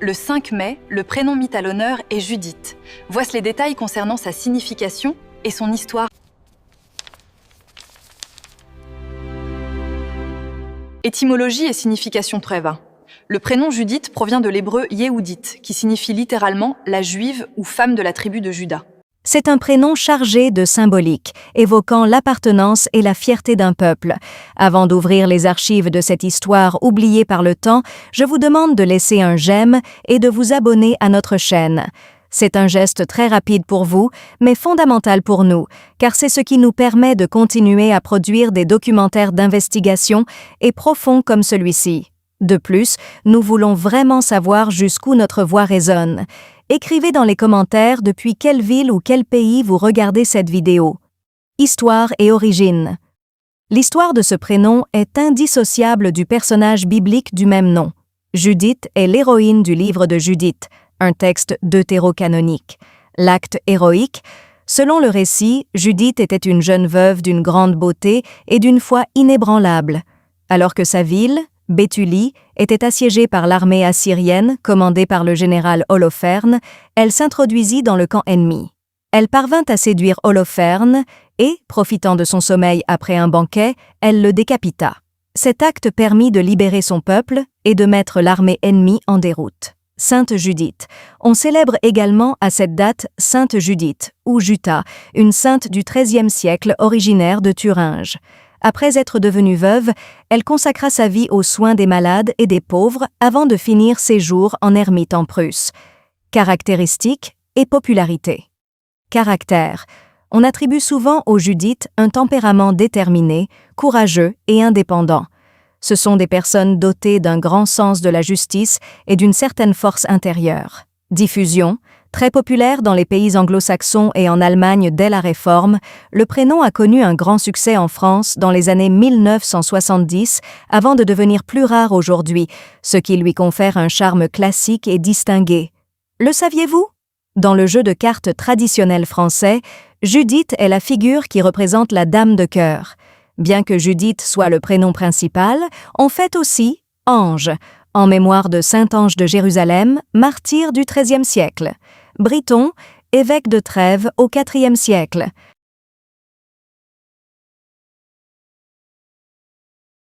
le 5 mai, le prénom mis à l'honneur est Judith. Voici les détails concernant sa signification et son histoire. Étymologie et signification Treva. Le prénom Judith provient de l'hébreu Yehudit, qui signifie littéralement « la juive » ou « femme de la tribu de Juda ». C'est un prénom chargé de symbolique, évoquant l'appartenance et la fierté d'un peuple. Avant d'ouvrir les archives de cette histoire oubliée par le temps, je vous demande de laisser un j'aime et de vous abonner à notre chaîne. C'est un geste très rapide pour vous, mais fondamental pour nous, car c'est ce qui nous permet de continuer à produire des documentaires d'investigation et profonds comme celui-ci. De plus, nous voulons vraiment savoir jusqu'où notre voix résonne. Écrivez dans les commentaires depuis quelle ville ou quel pays vous regardez cette vidéo. Histoire et origine. L'histoire de ce prénom est indissociable du personnage biblique du même nom. Judith est l'héroïne du livre de Judith, un texte deutérocanonique. L'acte héroïque. Selon le récit, Judith était une jeune veuve d'une grande beauté et d'une foi inébranlable. Alors que sa ville, Béthulie, était assiégée par l'armée assyrienne commandée par le général Holoferne, elle s'introduisit dans le camp ennemi. Elle parvint à séduire Holoferne et, profitant de son sommeil après un banquet, elle le décapita. Cet acte permit de libérer son peuple et de mettre l'armée ennemie en déroute. Sainte Judith. On célèbre également à cette date Sainte Judith, ou Juta, une sainte du XIIIe siècle originaire de Thuringe. Après être devenue veuve, elle consacra sa vie aux soins des malades et des pauvres avant de finir ses jours en ermite en Prusse. Caractéristiques et popularité. Caractère. On attribue souvent aux Judith un tempérament déterminé, courageux et indépendant. Ce sont des personnes dotées d'un grand sens de la justice et d'une certaine force intérieure. Diffusion. Très populaire dans les pays anglo-saxons et en Allemagne dès la Réforme, le prénom a connu un grand succès en France dans les années 1970 avant de devenir plus rare aujourd'hui, ce qui lui confère un charme classique et distingué. Le saviez-vous? Dans le jeu de cartes traditionnel français, Judith est la figure qui représente la dame de cœur. Bien que Judith soit le prénom principal, on fête aussi Ange, en mémoire de Saint Ange de Jérusalem, martyr du XIIIe siècle. Briton, évêque de Trèves au IVe siècle.